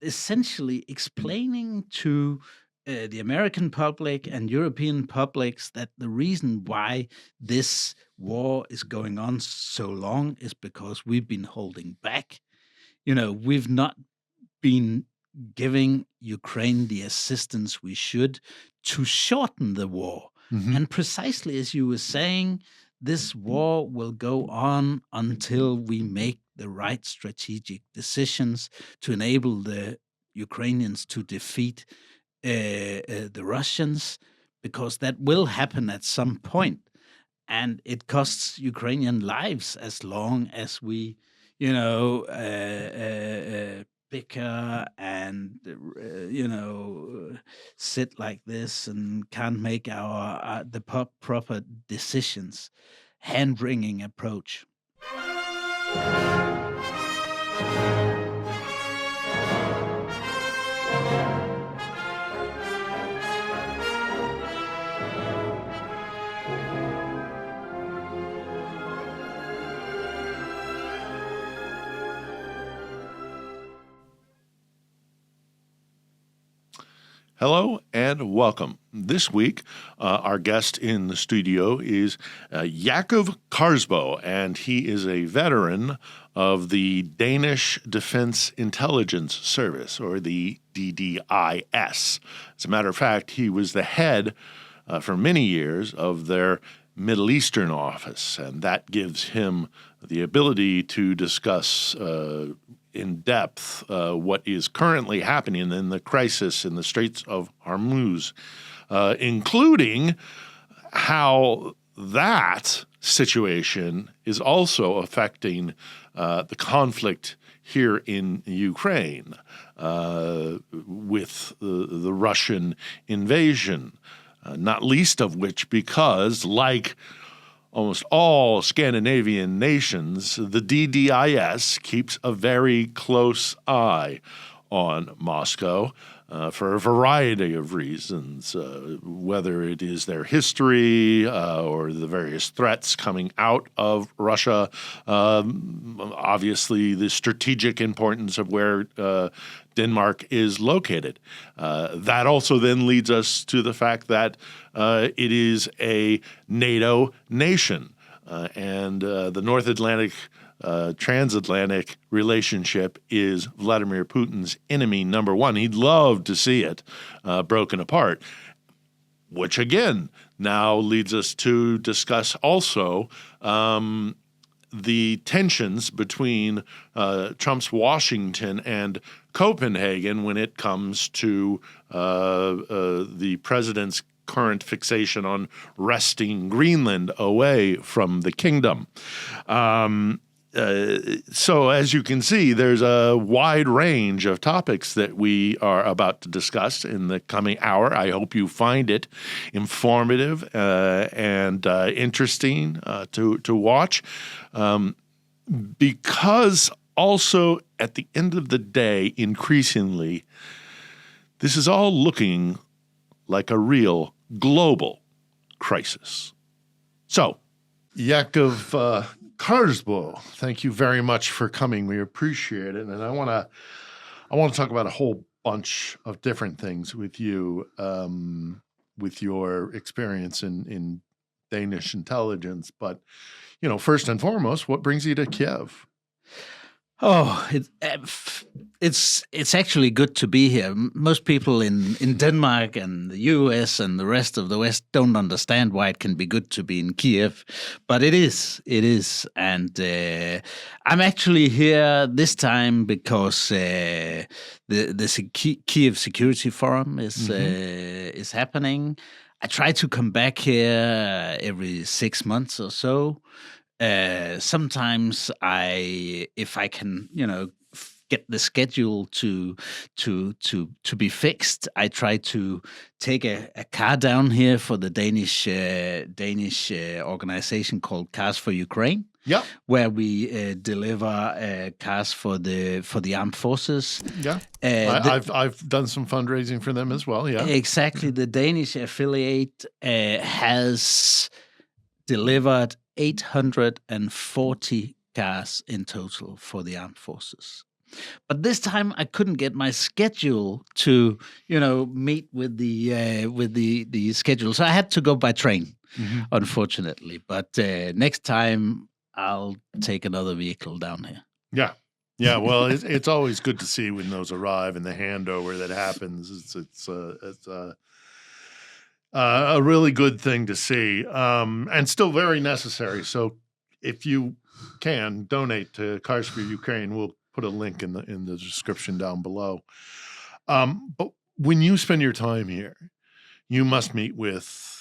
essentially explaining to the American public and European publics that the reason why this war is going on so long is because we've been holding back. We've not been giving Ukraine the assistance we should to shorten the war. Mhm. And precisely as you were saying, this war will go on until we make the right strategic decisions to enable the Ukrainians to defeat the Russians, because that will happen at some point. And it costs Ukrainian lives as long as we, bicker and sit like this and can't make our the proper decisions. Hand-wringing approach. Hello and welcome. This week, our guest in the studio is Kaarsbo, and he is a veteran of the Danish Defense Intelligence Service, or the DDIS. As a matter of fact, he was the head for many years of their Middle Eastern office, and that gives him the ability to discuss in depth what is currently happening in the crisis in the Straits of Hormuz, including how that situation is also affecting the conflict here in Ukraine with the Russian invasion, not least of which because, like almost all Scandinavian nations, the DDIS keeps a very close eye on Moscow for a variety of reasons, whether it is their history or the various threats coming out of Russia, obviously the strategic importance of where Denmark is located. That also then leads us to the fact that it is a NATO nation, and the North Atlantic transatlantic relationship is Vladimir Putin's enemy number one. He'd love to see it broken apart, which again now leads us to discuss also the tensions between Trump's Washington and Copenhagen when it comes to the president's current fixation on wresting Greenland away from the kingdom. So as you can see, there's a wide range of topics that we are about to discuss in the coming hour. I hope you find it informative and interesting to watch, because also at the end of the day, increasingly, this is all looking like a real global crisis. So, Yakov Kaarsbo, thank you very much for coming. We appreciate it, and I want to talk about a whole bunch of different things with you, with your experience in Danish intelligence. But first and foremost, what brings you to Kiev? Oh, it's actually good to be here. Most people in Denmark and the US and the rest of the West don't understand why it can be good to be in Kiev, but it is. And I'm actually here this time because the Kiev Security Forum is happening. I try to come back here every 6 months or so. Sometimes if I can, get the schedule to be fixed, I try to take a car down here for the Danish organization called Cars for Ukraine. Yeah, where we deliver cars for the armed forces. Yeah, I've done some fundraising for them as well. Yeah, exactly. The Danish affiliate has delivered 840 cars in total for the armed forces. But this time I couldn't get my schedule to, meet with the schedule. So I had to go by train, unfortunately. But next time I'll take another vehicle down here. Yeah. Yeah, well, it's always good to see when those arrive and the handover that happens. It's a really good thing to see, and still very necessary. So, if you can donate to Kaarsbo Ukraine, we'll put a link in the description down below. But when you spend your time here, you must meet with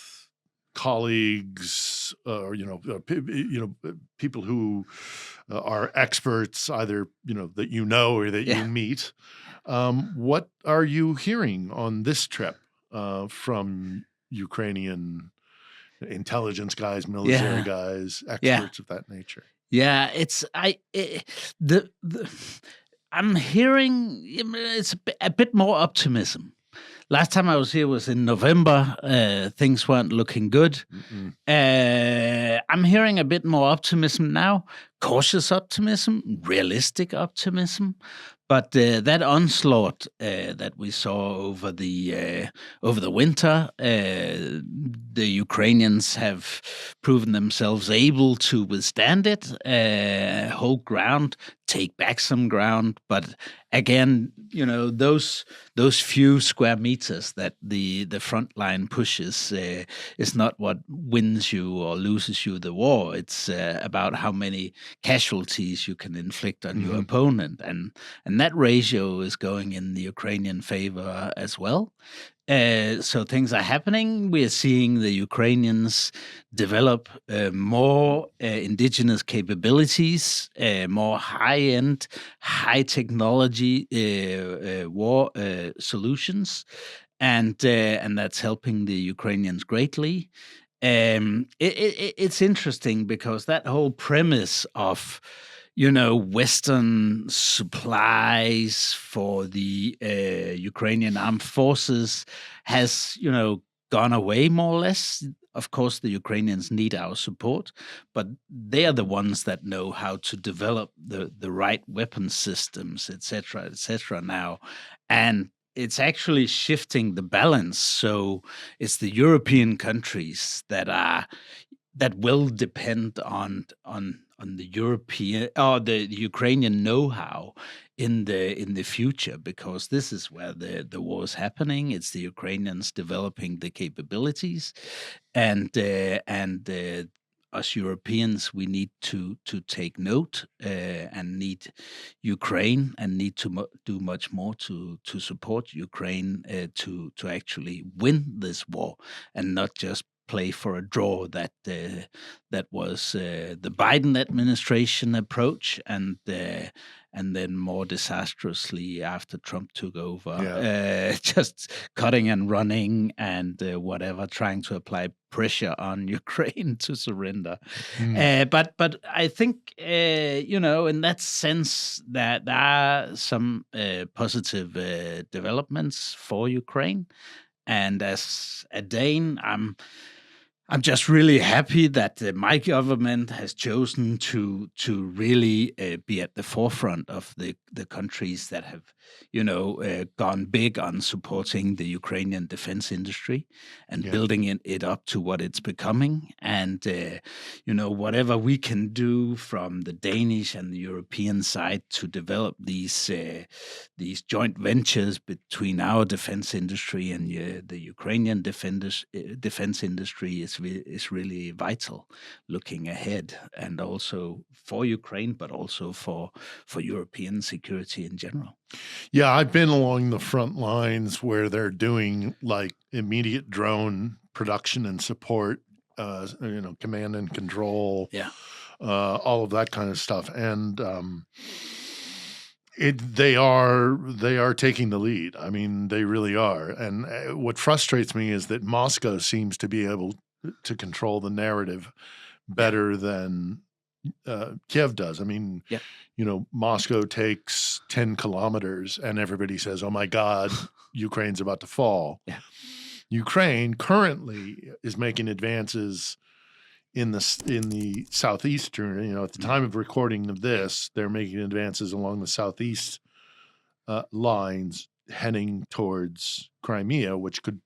colleagues, or people who are experts, either that or that you meet. What are you hearing on this trip from Ukrainian intelligence guys, military guys, experts of that nature? Yeah, I'm hearing it's a bit more optimism. Last time I was here was in November. Things weren't looking good. I'm hearing a bit more optimism now, cautious optimism, realistic optimism. But that onslaught that we saw over the winter, the Ukrainians have proven themselves able to withstand it, hold ground, take back some ground. But again, those few square meters that the Frontline pushes is not what wins you or loses you the war. It's about how many casualties you can inflict on your opponent, and that ratio is going in the Ukrainian favor as well. So things are happening. We're seeing the Ukrainians develop more indigenous capabilities, more high-end, high-technology war solutions, and that's helping the Ukrainians greatly. It's interesting because that whole premise of Western supplies for the Ukrainian armed forces has, gone away more or less. Of course, the Ukrainians need our support, but they are the ones that know how to develop the right weapon systems, etc., now. And it's actually shifting the balance. So it's the European countries that will depend on the European or the Ukrainian know-how in the future, because this is where the war is happening. It's the Ukrainians developing the capabilities, and us Europeans, we need to take note and need Ukraine and need to do much more to support Ukraine to actually win this war, and not just play for a draw that was the Biden administration approach, and then more disastrously after Trump took over, just cutting and running and whatever, trying to apply pressure on Ukraine to surrender. But I think in that sense that there are some positive developments for Ukraine. And as a Dane, I'm just really happy that my government has chosen to really be at the forefront of the countries that have, gone big on supporting the Ukrainian defense industry and building it up to what it's becoming. And, whatever we can do from the Danish and the European side to develop these joint ventures between our defense industry and the Ukrainian defense industry is really vital looking ahead, and also for Ukraine, but also for European security in general. Yeah, I've been along the front lines where they're doing like immediate drone production and support, command and control, all of that kind of stuff, and they are taking the lead. I mean, they really are. And what frustrates me is that Moscow seems to be able to control the narrative better than Kiev does. I mean, Moscow takes 10 kilometers and everybody says, oh my God, Ukraine's about to fall. Ukraine currently is making advances in the southeastern, at the time of recording of this, they're making advances along the southeast lines heading towards Crimea, which could,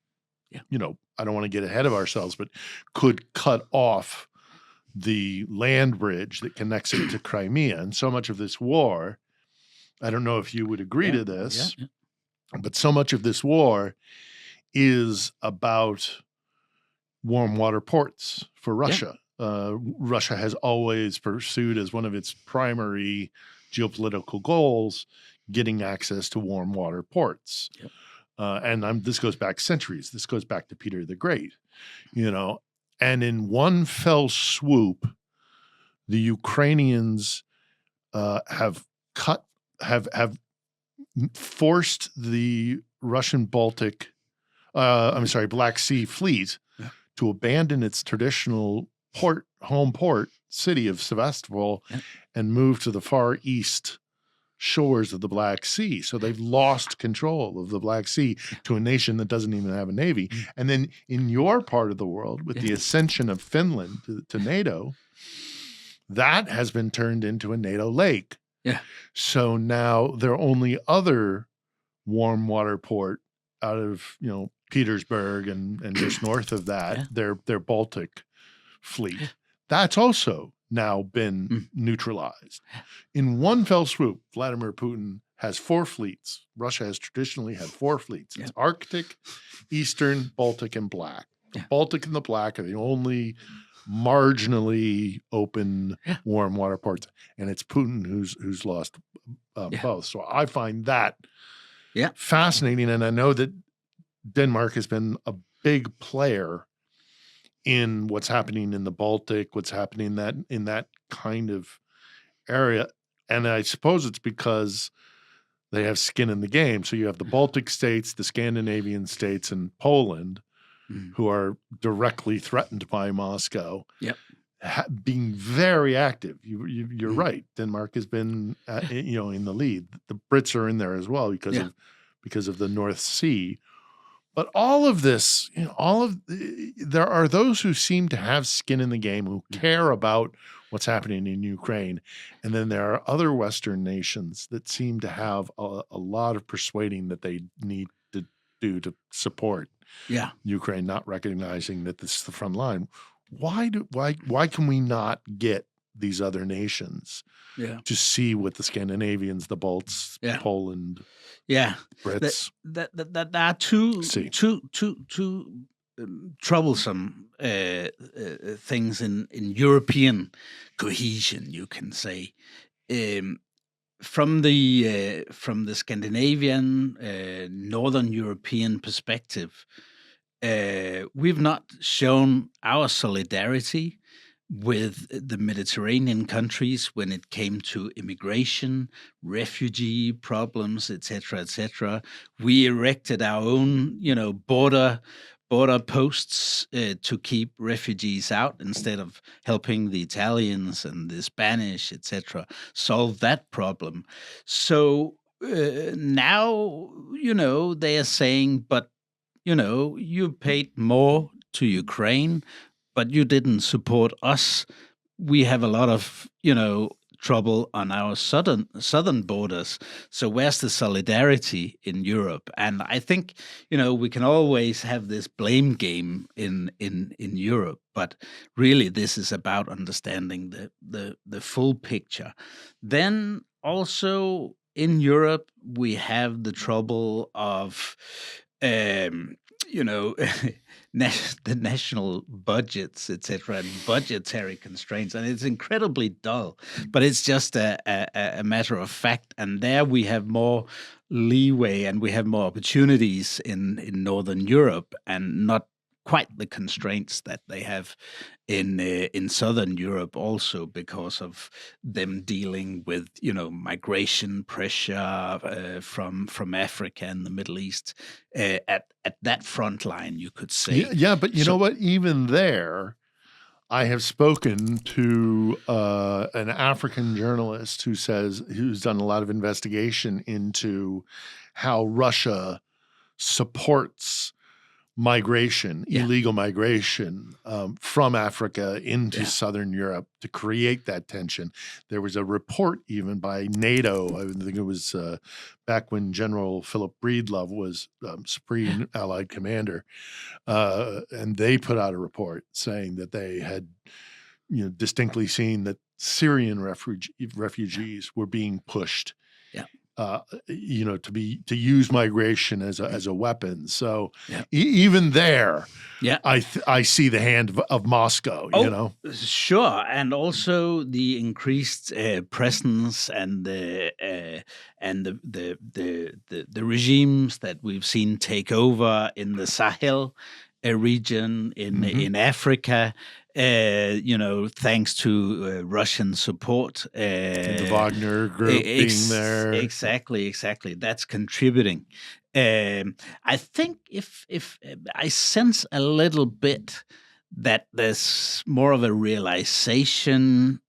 I don't want to get ahead of ourselves, but could cut off the land bridge that connects it to Crimea. And so much of this war, I don't know if you would agree to this, but so much of this war is about warm water ports for Russia. Russia has always pursued as one of its primary geopolitical goals getting access to warm water ports. And this goes back centuries. This goes back to Peter the Great, and in one fell swoop, the Ukrainians have forced the Russian Black Sea fleet to abandon its traditional home port city of Sevastopol and move to the far east shores of the Black Sea. So they've lost control of the Black Sea to a nation that doesn't even have a navy. And then in your part of the world, with the ascension of Finland to NATO, that has been turned into a NATO lake. So now their only other warm water port out of, Petersburg and just north of that, their Baltic fleet. That's also now been neutralized. In one fell swoop, Vladimir Putin has 4 fleets. Russia has traditionally had 4 fleets. It's Arctic, Eastern, Baltic, and Black. The Baltic and the Black are the only marginally open warm water ports, and it's Putin who's lost both. So I find that fascinating, and I know that Denmark has been a big player in what's happening in the Baltic, what's happening in that kind of area. And I suppose it's because they have skin in the game. So you have the Baltic states, the Scandinavian states, and Poland, who are directly threatened by Moscow, being very active. You're right. Denmark has been, in the lead. The Brits are in there as well because of the North Sea. But all of this, there are those who seem to have skin in the game, who care about what's happening in Ukraine. And then there are other Western nations that seem to have a lot of persuading that they need to do to support Ukraine, not recognizing that this is the front line. Why can we not get these other nations to see what the Scandinavians, the Balts, Poland, Brits? There are two troublesome things in European cohesion, you can say. From the Scandinavian, Northern European perspective, we've not shown our solidarity with the Mediterranean countries when it came to immigration, refugee problems, etc., etc. We erected our own, border posts to keep refugees out instead of helping the Italians and the Spanish, etc., solve that problem. So now, they are saying, but, you paid more to Ukraine, but you didn't support us. We have a lot of, trouble on our southern borders. So where's the solidarity in Europe? And I think, we can always have this blame game in Europe, but really this is about understanding the full picture. Then also in Europe, we have the trouble of the national budgets, etc., and budgetary constraints, and it's incredibly dull. But it's just a matter of fact, and there we have more leeway and we have more opportunities in Northern Europe, and not quite the constraints that they have in Southern Europe, also because of them dealing with migration pressure from Africa and the Middle East at that front line, you could say. Yeah, but you know what? Even there, I have spoken to an African journalist who's done a lot of investigation into how Russia supports migration, Yeah. illegal migration from Africa into Southern Europe to create that tension. There was a report even by NATO, I think it was back when General Philip Breedlove was Supreme Allied Commander, and they put out a report saying that they had distinctly seen that Syrian refugees were being pushed to use migration as a weapon. So even there, I see the hand of Moscow. Sure, and also the increased presence and the regimes that we've seen take over in the Sahel region in Africa. Thanks to Russian support. The Wagner group being there. Exactly. That's contributing. I think if I sense a little bit that there's more of a realization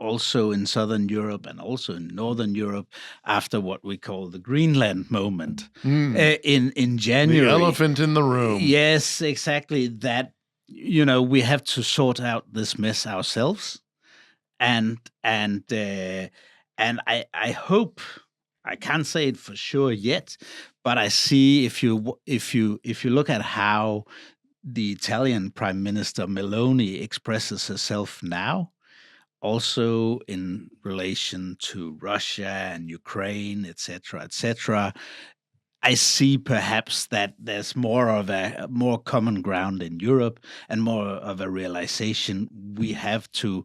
also in Southern Europe and also in Northern Europe after what we call the Greenland moment in January. The elephant in the room. Yes, exactly. That we have to sort out this mess ourselves, and I hope, I can't say it for sure yet, but I see if you look at how the Italian Prime Minister Meloni expresses herself now, also in relation to Russia and Ukraine, etc., I see perhaps that there's more common ground in Europe and more of a realization we have to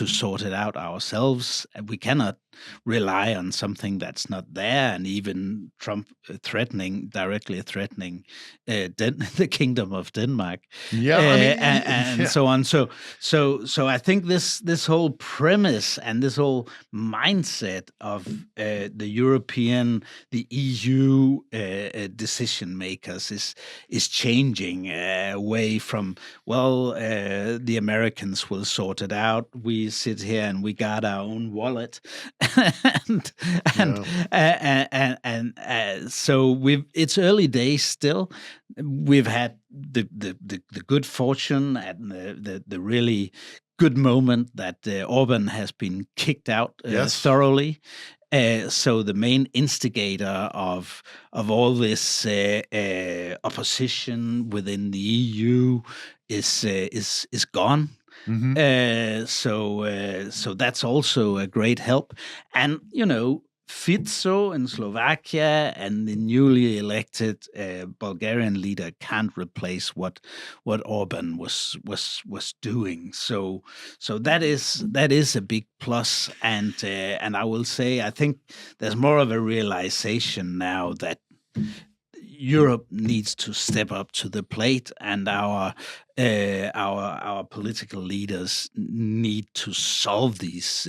sort it out ourselves. We cannot rely on something that's not there, and even Trump directly threatening the Kingdom of Denmark, and so on. So I think this whole premise and this whole mindset of the European, the EU decision makers is changing away from, the Americans will sort it out. We sit here and we got our own wallet. So it's early days still. We've had the good fortune and the really good moment that Orban has been kicked out thoroughly. So the main instigator of all this opposition within the EU is gone. So that's also a great help. And, Fico in Slovakia and the newly elected Bulgarian leader can't replace what Orban was doing. So that is a big plus. And I will say, I think there's more of a realization now that Europe needs to step up to the plate, and our political leaders need to solve these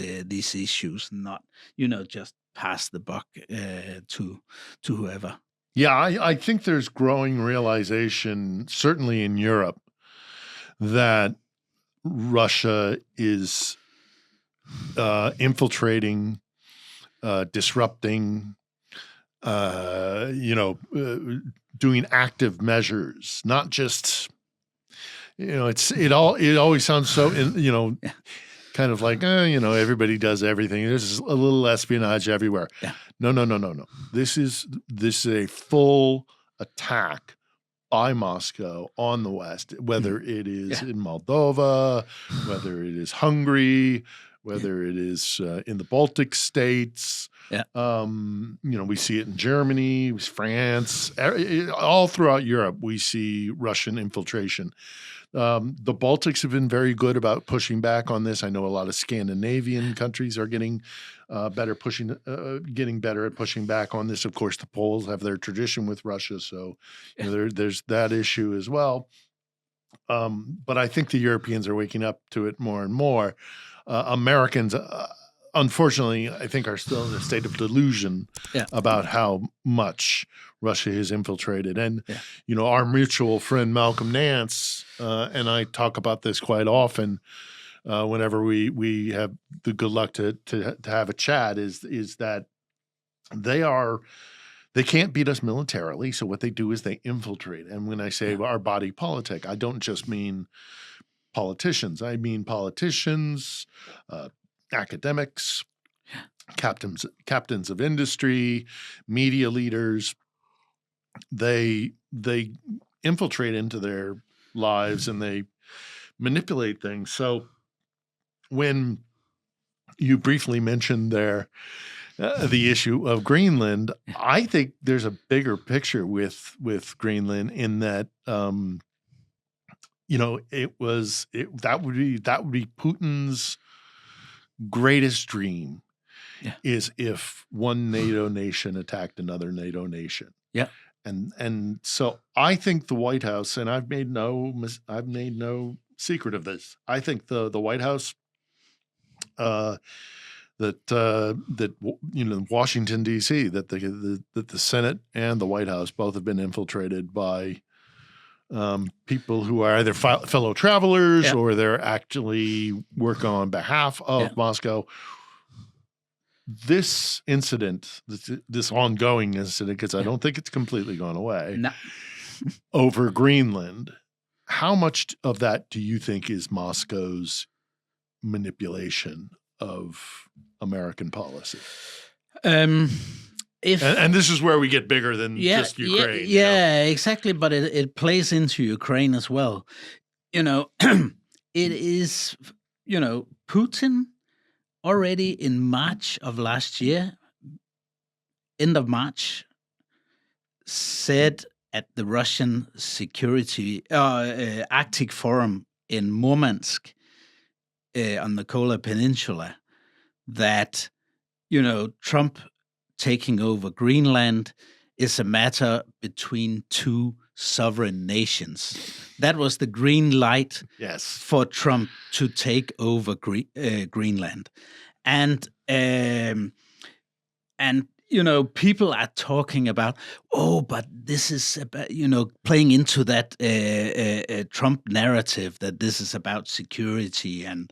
issues, not just pass the buck to whoever. Yeah, I think there's growing realization, certainly in Europe, that Russia is infiltrating, disrupting, doing active measures, not just, it always sounds so, kind of like, everybody does everything. There's a little espionage everywhere. Yeah. No. This is a full attack by Moscow on the West, whether it is in Moldova, whether it is Hungary, whether it is in the Baltic states. Yeah. We see it in Germany, France, all throughout Europe, we see Russian infiltration. The Baltics have been very good about pushing back on this. I know a lot of Scandinavian countries are getting better at pushing back on this. Of course, the Poles have their tradition with Russia, so there's that issue as well. But I think the Europeans are waking up to it more and more. Americans, unfortunately, I think are still in a state of delusion about how much Russia has infiltrated. And, our mutual friend Malcolm Nance and I talk about this quite often whenever we have the good luck to have a chat, is that they they can't beat us militarily. So what they do is they infiltrate. And when I say our body politic, I don't just mean politicians. I mean politicians, academics, captains of industry, media leaders. They infiltrate into their lives and they manipulate things. So when you briefly mentioned there the issue of Greenland, I think there's a bigger picture with Greenland in that that would be Putin's greatest dream is if one NATO nation attacked another NATO nation. Yeah. And so I think the White House, and I've made no secret of this. I think the White House Washington D.C. that the Senate and the White House both have been infiltrated by people who are either fellow travelers or they're actually working on behalf of Moscow. This incident, this ongoing incident, because I don't think it's completely gone away, over Greenland, how much of that do you think is Moscow's manipulation of American policy? And this is where we get bigger than just Ukraine. Exactly. But it plays into Ukraine as well. It is, Putin already in March of last year, end of March, said at the Russian Security Arctic Forum in Murmansk on the Kola Peninsula that, Trump taking over Greenland is a matter between two sovereign nations. That was the green light for Trump to take over Greenland. And people are talking about, but this is about, playing into that Trump narrative that this is about security and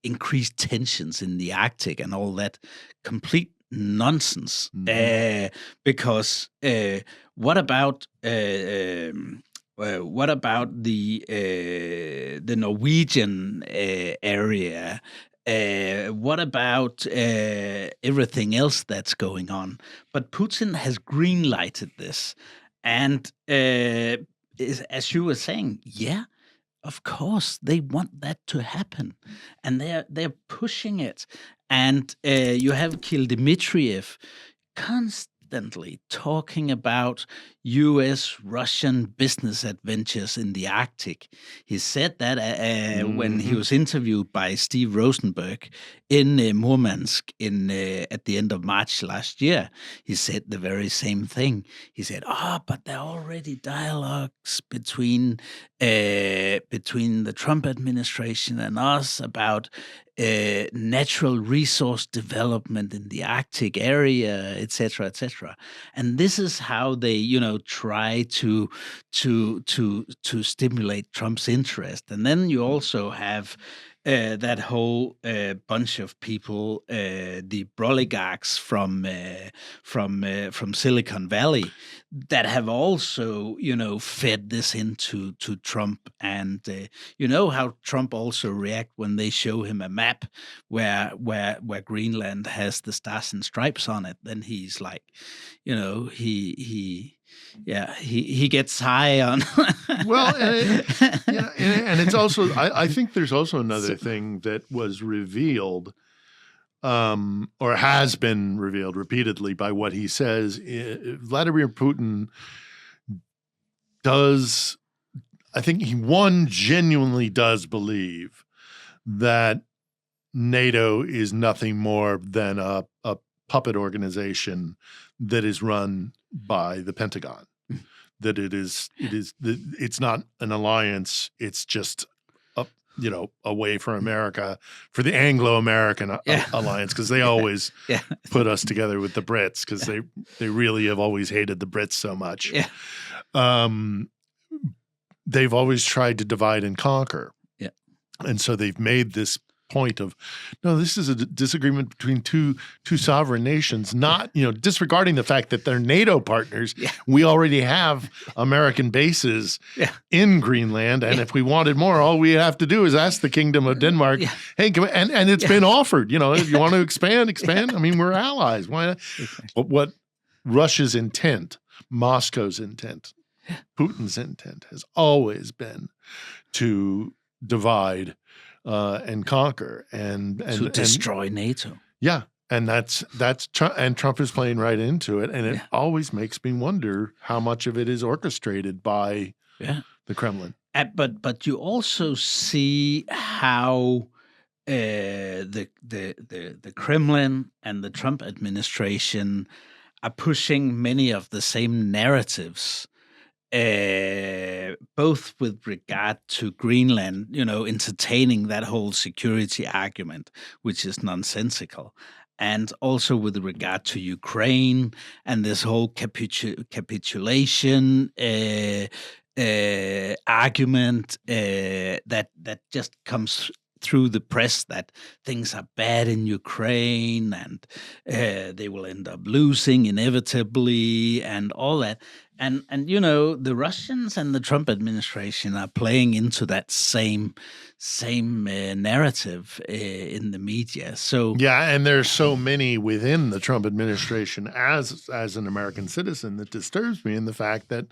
increased tensions in the Arctic and all that complete nonsense. Because what about the Norwegian area? What about everything else that's going on? But Putin has green-lighted this. And as you were saying, of course, they want that to happen. And they're pushing it. And you have Kirill Dmitriev constantly talking about U.S.-Russian business adventures in the Arctic. He said that when he was interviewed by Steve Rosenberg in Murmansk at the end of March last year. He said the very same thing. He said, but there are already dialogues between the Trump administration and us about natural resource development in the Arctic area, etc., etc. And this is how they, try to stimulate Trump's interest. And then you also have that whole bunch of people, the oligarchs from Silicon Valley, that have also, fed this into Trump. And how Trump also react when they show him a map where Greenland has the stars and stripes on it. Then he's like, he gets high on. Well, and it's also, I think there's also another thing that was revealed, or has been revealed repeatedly by what he says. Vladimir Putin does, I think he genuinely does believe that NATO is nothing more than a puppet organization that is run by the Pentagon. That it's not an alliance. It's just a way for America, for the Anglo-American alliance, because they always put us together with the Brits, because they really have always hated the Brits so much. They've always tried to divide and conquer. And so they've made this point of, no, this is a disagreement between two sovereign nations, not, disregarding the fact that they're NATO partners. Yeah. We already have American bases in Greenland, and if we wanted more, all we have to do is ask the Kingdom of Denmark, hey, and it's been offered, if you want to expand. I mean, we're allies. Why not? But what Russia's intent, Moscow's intent, Putin's intent has always been to divide and conquer and to destroy NATO. Yeah, and that's and Trump is playing right into it, and it always makes me wonder how much of it is orchestrated by the Kremlin. But you also see how the Kremlin and the Trump administration are pushing many of the same narratives. Both with regard to Greenland, entertaining that whole security argument, which is nonsensical, and also with regard to Ukraine and this whole capitulation argument that just comes through the press, that things are bad in Ukraine and they will end up losing inevitably and all that. And the Russians and the Trump administration are playing into that same narrative in the media. So and there's so many within the Trump administration as an American citizen that disturbs me in the fact that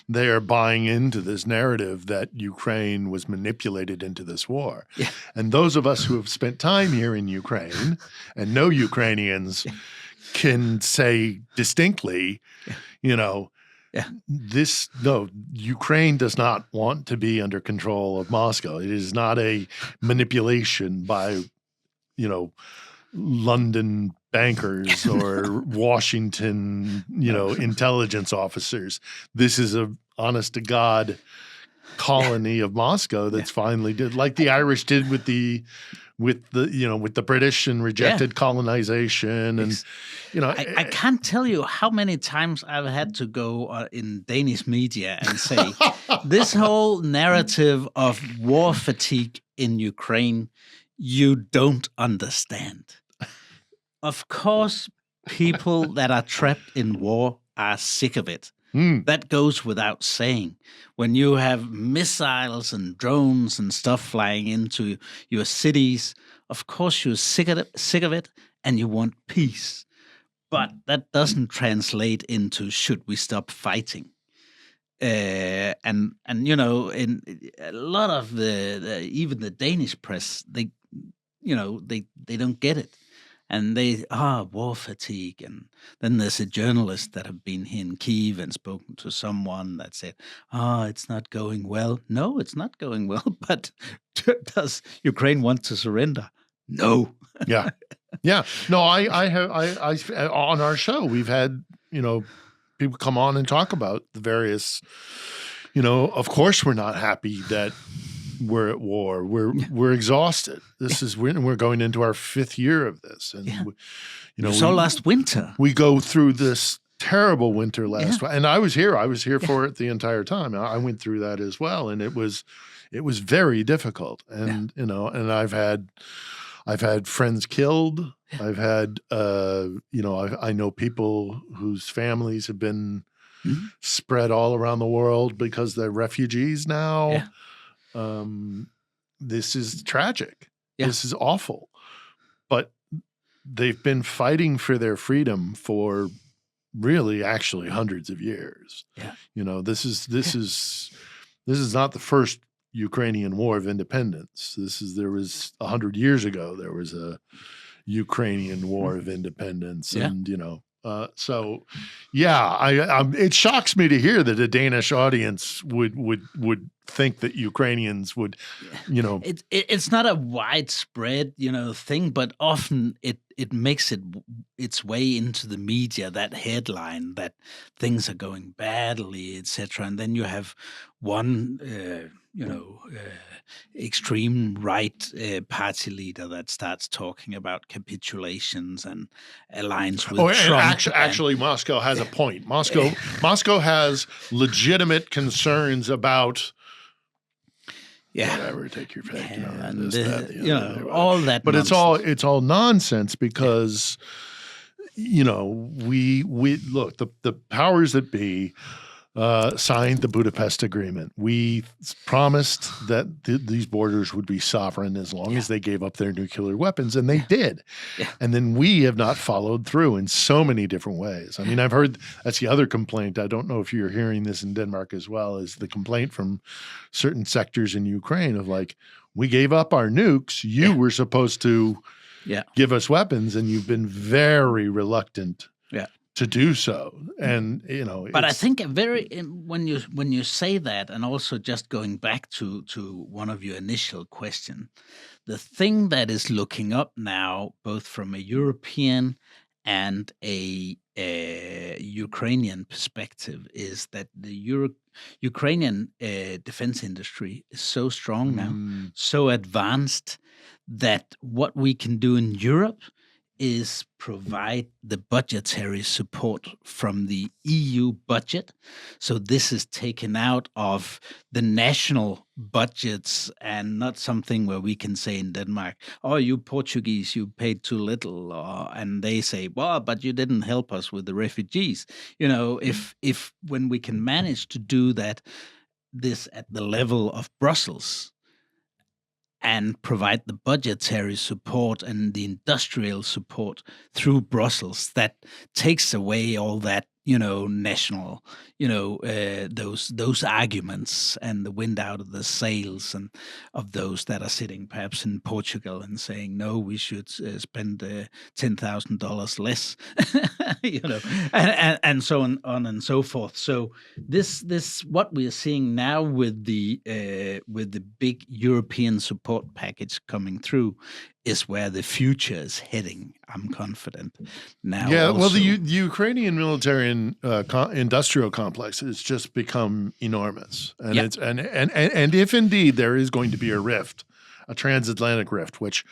they are buying into this narrative that Ukraine was manipulated into this war. Yeah. And those of us who have spent time here in Ukraine and know Ukrainians can say distinctly, Ukraine does not want to be under control of Moscow. It is not a manipulation by, London bankers or Washington, intelligence officers. This is a honest to God colony of Moscow that's finally did, like the Irish did with the British and rejected colonization. And, I can't tell you how many times I've had to go in Danish media and say, this whole narrative of war fatigue in Ukraine, you don't understand. Of course, people that are trapped in war are sick of it. That goes without saying. When you have missiles and drones and stuff flying into your cities, of course you're sick of it and you want peace. But that doesn't translate into should we stop fighting. And in a lot of the even the Danish press, they don't get it. And they war fatigue. And then there's a journalist that have been here in Kyiv and spoken to someone that said, it's not going well. No, it's not going well. But does Ukraine want to surrender? No. Yeah. No, I on our show, we've had, people come on and talk about the various, of course we're not happy that we're at war. We're exhausted. We're going into our 5th year of this, and last winter we go through this terrible winter last. And I was here for it the entire time. I went through that as well, and it was very difficult. And and I've had friends killed. I've had I know people whose families have been spread all around the world because they're refugees now. Yeah. This is tragic. Yeah. This is awful. But they've been fighting for their freedom for really actually hundreds of years. Yeah. This is not the first Ukrainian War of Independence. There was 100 years ago, there was a Ukrainian War of Independence. Yeah. And, it shocks me to hear that a Danish audience would think that Ukrainians would, It's not a widespread, thing, but often it makes its way into the media, that headline that things are going badly, etc. And then you have one, extreme right party leader that starts talking about capitulations and alliance with Trump. Actually, Moscow has a point. Moscow has legitimate concerns about whatever, take your pick, and this, that, the other, all that. But nonsense. it's all nonsense because we look, the powers that be signed the Budapest Agreement. We promised that these borders would be sovereign as long as they gave up their nuclear weapons, and they did. Yeah. And then we have not followed through in so many different ways. I mean, I've heard that's the other complaint. I don't know if you're hearing this in Denmark as well, is the complaint from certain sectors in Ukraine of like, we gave up our nukes. You were supposed to give us weapons, and you've been very reluctant to do so. And but I think when you say that, and also just going back to one of your initial question, the thing that is looking up now, both from a European and a Ukrainian perspective, is that the Ukrainian defense industry is so strong now, so advanced, that what we can do in Europe is provide the budgetary support from the EU budget. So this is taken out of the national budgets and not something where we can say in Denmark, oh, you Portuguese, you paid too little. And they say, well, but you didn't help us with the refugees. If when we can manage to do that, this at the level of Brussels, and provide the budgetary support and the industrial support through Brussels, that takes away all that, national, those arguments and the wind out of the sails and of those that are sitting perhaps in Portugal and saying, no, we should spend $10,000 less, and so on and so forth. So this what we are seeing now with the big European support package coming through is where the future is heading. I'm confident now. Yeah, also. well, the Ukrainian military and industrial complex has just become enormous, and it's and if indeed there is going to be a rift, a transatlantic rift, which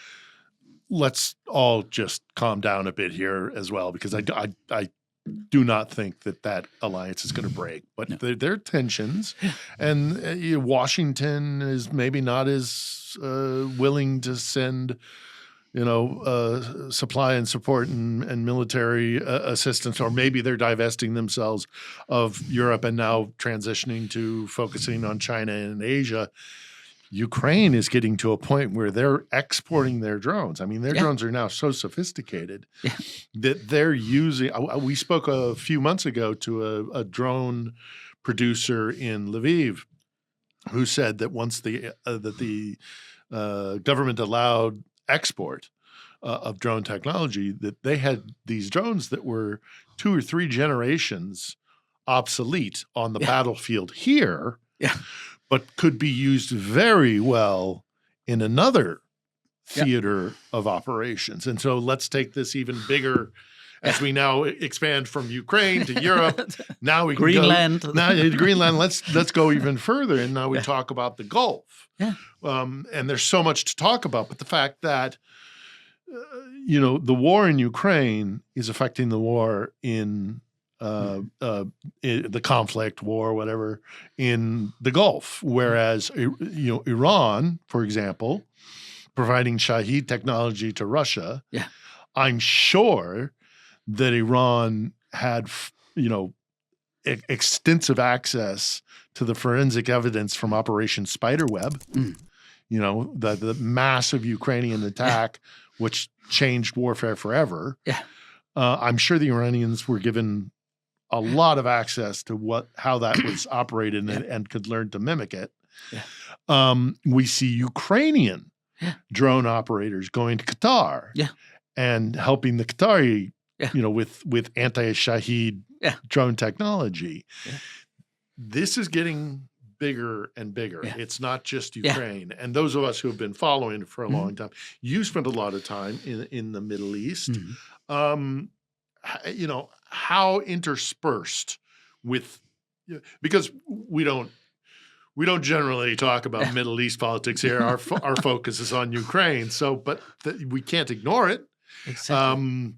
let's all just calm down a bit here as well, because I do not think that alliance is going to break, but there are tensions, and Washington is maybe not as willing to send supply and support and military assistance, or maybe they're divesting themselves of Europe and now transitioning to focusing on China and Asia. Ukraine is getting to a point where they're exporting their drones. I mean, their drones are now so sophisticated that they're using. We spoke a few months ago to a drone producer in Lviv who said that once the government allowed export of drone technology, that they had these drones that were 2 or 3 generations obsolete on the battlefield here, but could be used very well in another theater of operations. And so let's take this even bigger as we now expand from Ukraine to Europe. Now we can Greenland. Greenland. Let's go even further, and now we talk about the Gulf. And there's so much to talk about, but the fact that the war in Ukraine is affecting the war in the conflict, war, whatever, in the Gulf, whereas Iran, for example, providing Shahed technology to Russia. I'm sure that Iran had extensive access to the forensic evidence from Operation Spiderweb, the massive Ukrainian attack, which changed warfare forever. I'm sure the Iranians were given a lot of access to how that was operated and could learn to mimic it. We see Ukrainian drone operators going to Qatar and helping the Qatari, with anti-Shahed drone technology. This is getting bigger and bigger. It's not just Ukraine. And those of us who have been following it for a long time, you spent a lot of time in the Middle East. How interspersed with, because we don't generally talk about Middle East politics here. Our focus is on Ukraine. So, but we can't ignore it. Exactly.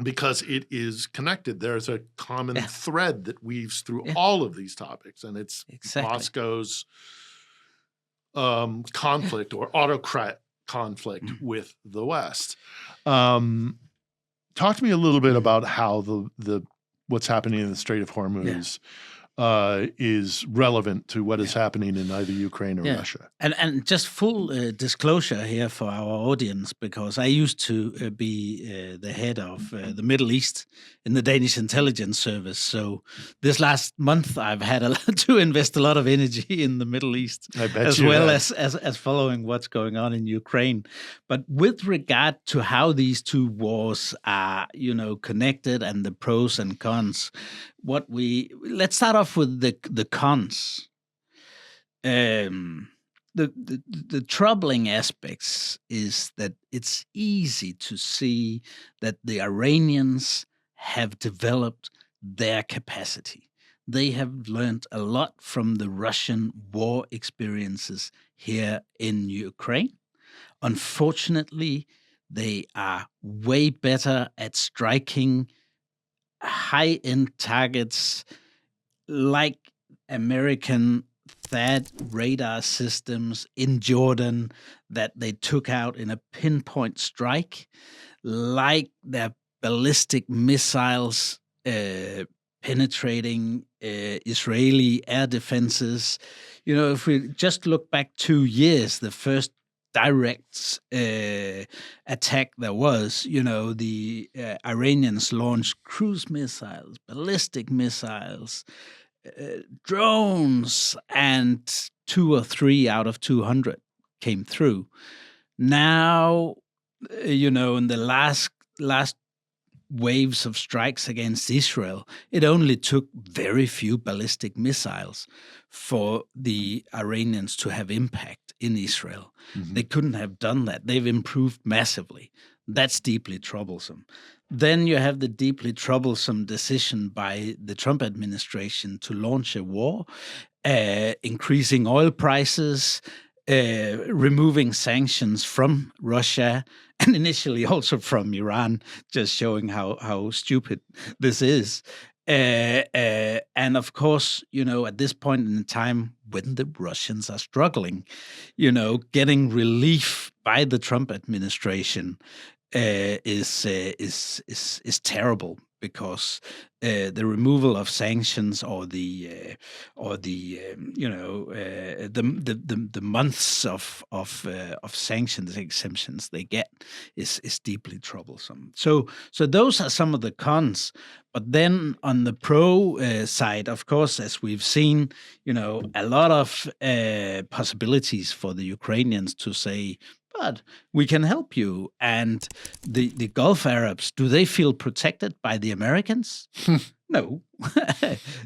Because it is connected. There's a common thread that weaves through all of these topics, and it's Moscow's conflict or autocrat conflict with the West. Talk to me a little bit about how the what's happening in the Strait of Hormuz is relevant to what is happening in either Ukraine or Russia. And just full disclosure here for our audience, because I used to be the head of the Middle East in the Danish intelligence service. So this last month, I've had to invest a lot of energy in the Middle East, as well as following what's going on in Ukraine. But with regard to how these two wars are, connected and the pros and cons, let's start off with the cons. The troubling aspects is that it's easy to see that the Iranians have developed their capacity. They have learned a lot from the Russian war experiences here in Ukraine. Unfortunately, they are way better at striking high-end targets like American THAAD radar systems in Jordan that they took out in a pinpoint strike, like their ballistic missiles penetrating Israeli air defenses. If we just look back 2 years, the first direct attack there was, the Iranians launched cruise missiles, ballistic missiles, drones, and 2 or 3 out of 200 came through. Now, in the last waves of strikes against Israel, it only took very few ballistic missiles for the Iranians to have impact in Israel. Mm-hmm. They couldn't have done that. They've improved massively. That's deeply troublesome. Then you have the deeply troublesome decision by the Trump administration to launch a war, increasing oil prices, removing sanctions from Russia, and initially also from Iran, just showing how stupid this is. And of course, at this point in time, when the Russians are struggling, getting relief by the Trump administration is terrible, because the removal of sanctions or the months of sanctions exemptions they get is deeply troublesome. So those are some of the cons. But then on the pro side, of course, as we've seen, a lot of possibilities for the Ukrainians to say, but we can help you. And the Gulf Arabs, do they feel protected by the Americans? No.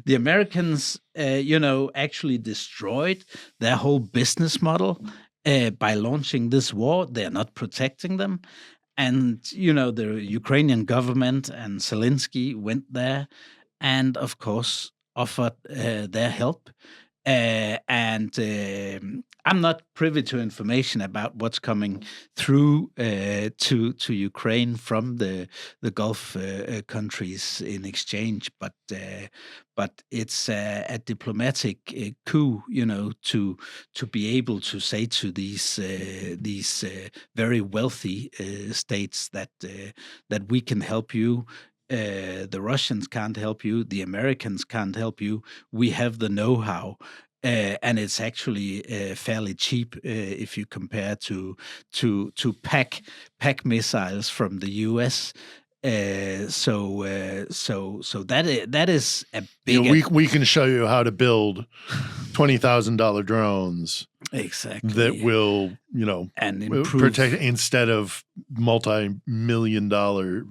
The Americans, actually destroyed their whole business model by launching this war. They're not protecting them. And, the Ukrainian government and Zelensky went there and, of course, offered their help. I'm not privy to information about what's coming through to Ukraine from the Gulf countries in exchange, but it's a diplomatic coup, to be able to say to these very wealthy states that we can help you. The Russians can't help you. The Americans can't help you. We have the know-how. And it's actually fairly cheap if you compare to pack missiles from the U.S. So that is a big. We can show you how to build $20,000 drones. Exactly. That will, and improve. Protect instead of multi-million-dollar,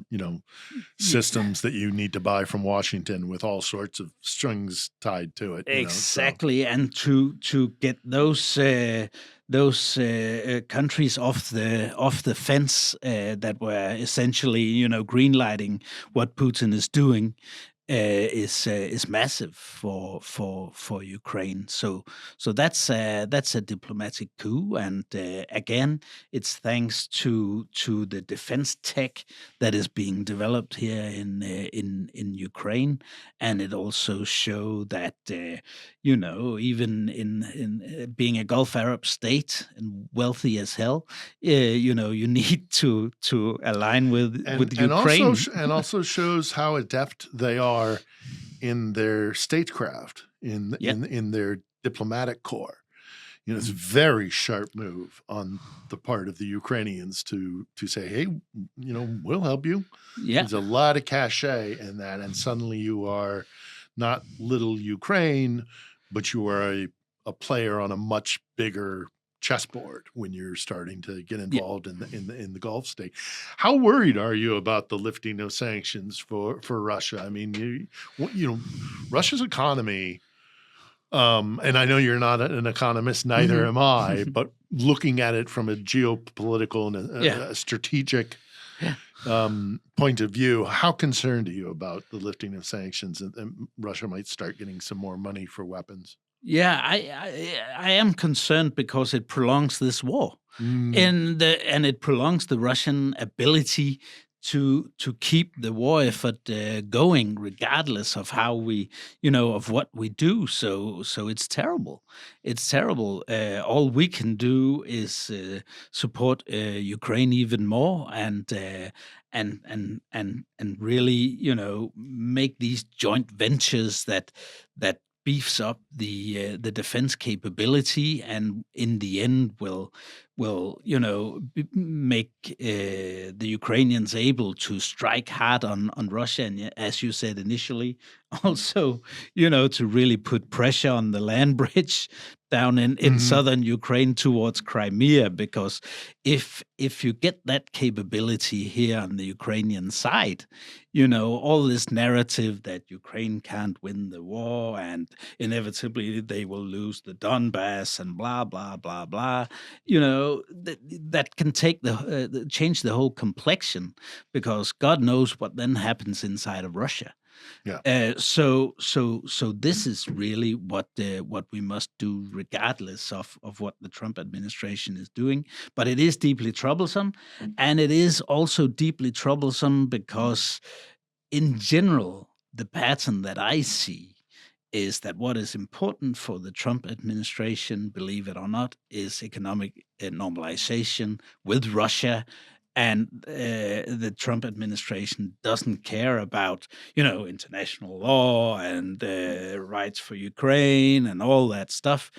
systems that you need to buy from Washington with all sorts of strings tied to it. Exactly, and to get those countries off the fence that were essentially, greenlighting what Putin is doing. is massive for Ukraine. So that's a diplomatic coup, and again, it's thanks to the defense tech that is being developed here in Ukraine, and it also show that even in being a Gulf Arab state and wealthy as hell, you need to align with Ukraine. And also shows how adept they are in their statecraft, in their diplomatic corps. It's a very sharp move on the part of the Ukrainians to say, hey, we'll help you. Yeah. There's a lot of cachet in that, and suddenly you are not little Ukraine, but you are a player on a much bigger chessboard when you're starting to get involved in the Gulf state. How worried are you about the lifting of sanctions for Russia? I mean, Russia's economy, and I know you're not an economist, neither am I, but looking at it from a geopolitical and a strategic point of view, how concerned are you about the lifting of sanctions and Russia might start getting some more money for weapons? Yeah, I am concerned because it prolongs this war, and it prolongs the Russian ability to keep the war effort going, regardless of how we, of what we do. So it's terrible. It's terrible. All we can do is support Ukraine even more, and really, make these joint ventures that beefs up the defense capability, and in the end will make the Ukrainians able to strike hard on Russia, and as you said initially, also to really put pressure on the land bridge down in southern Ukraine towards Crimea, because if you get that capability here on the Ukrainian side, all this narrative that Ukraine can't win the war and inevitably they will lose the Donbass and blah blah blah blah, that can take change the whole complexion, because God knows what then happens inside of Russia. Yeah. So this is really what we must do, regardless of what the Trump administration is doing. But it is deeply troublesome, and it is also deeply troublesome because, in general, the pattern that I see is that what is important for the Trump administration, believe it or not, is economic normalization with Russia. And the Trump administration doesn't care about, international law and rights for Ukraine and all that stuff.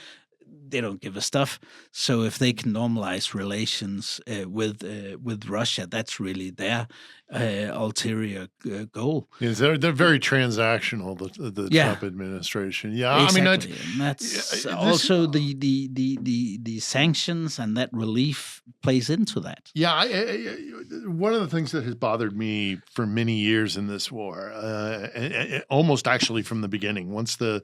They don't give a stuff. So if they can normalize relations with Russia, that's really their ulterior goal. Yes, they're very transactional. The Trump administration. Yeah, exactly. And that's also the sanctions, and that relief plays into that. Yeah, one of the things that has bothered me for many years in this war, almost actually from the beginning, once the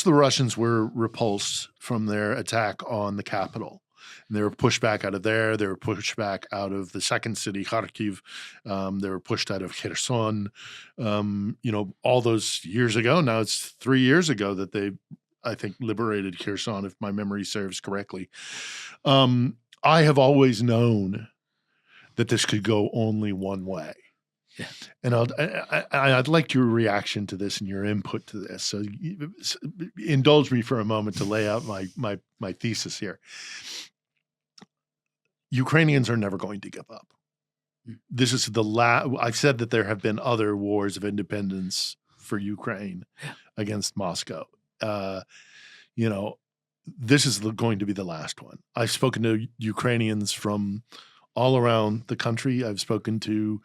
Russians were repulsed from their attack on the capital, and they were pushed back out of there. They were pushed back out of the second city, Kharkiv. They were pushed out of Kherson. All those years ago. Now it's 3 years ago that they, I think, liberated Kherson, if my memory serves correctly. I have always known that this could go only one way. Yeah. And I'd like your reaction to this and your input to this. So indulge me for a moment to lay out my thesis here. Ukrainians are never going to give up. This is the last. I've said that there have been other wars of independence for Ukraine against Moscow. This is going to be the last one. I've spoken to Ukrainians from all around the country. I've spoken to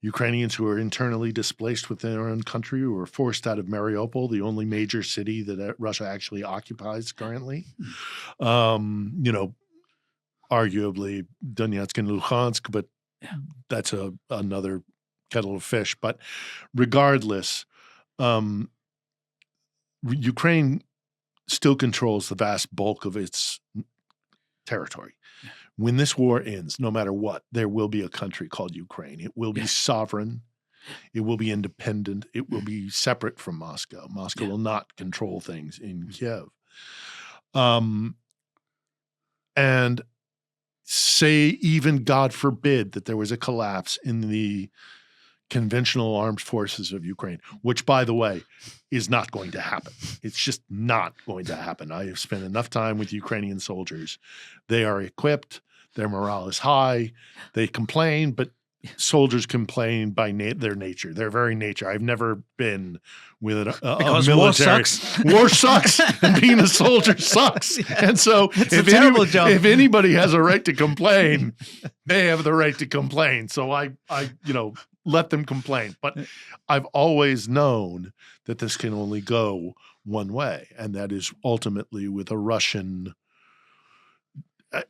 Ukrainians who are internally displaced within their own country, who are forced out of Mariupol, the only major city that Russia actually occupies currently. Arguably Donetsk and Luhansk, but that's another kettle of fish. But regardless, Ukraine still controls the vast bulk of its territory. When this war ends, no matter what, there will be a country called Ukraine. It will be sovereign. It will be independent. It will be separate from Moscow. Moscow will not control things in Kiev. And say even, God forbid, that there was a collapse in the conventional armed forces of Ukraine, which, by the way, is not going to happen. It's just not going to happen. I have spent enough time with Ukrainian soldiers. They are equipped. Their morale is high. They complain, but soldiers complain by their nature, their very nature. I've never been with a military. War sucks. War sucks, and being a soldier sucks. Yeah. And so if anybody has a right to complain, they have the right to complain. So I let them complain. But I've always known that this can only go one way, and that is ultimately with a Russian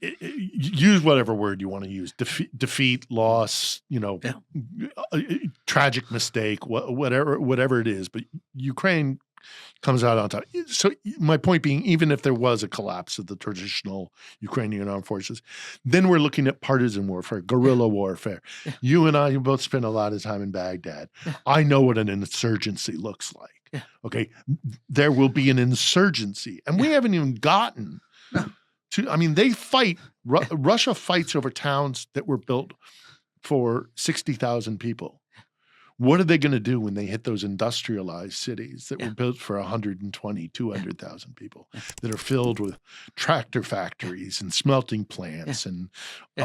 use whatever word you want to use, defeat, loss, tragic mistake, whatever it is. But Ukraine comes out on top. So my point being, even if there was a collapse of the traditional Ukrainian armed forces, then we're looking at partisan warfare, guerrilla warfare. You and I both spent a lot of time in Baghdad. I know what an insurgency looks like. Okay, there will be an insurgency, and we haven't even gotten they fight. Russia fights over towns that were built for 60,000 people. What are they going to do when they hit those industrialized cities that were built for 120, 200,000 people that are filled with tractor factories and smelting plants and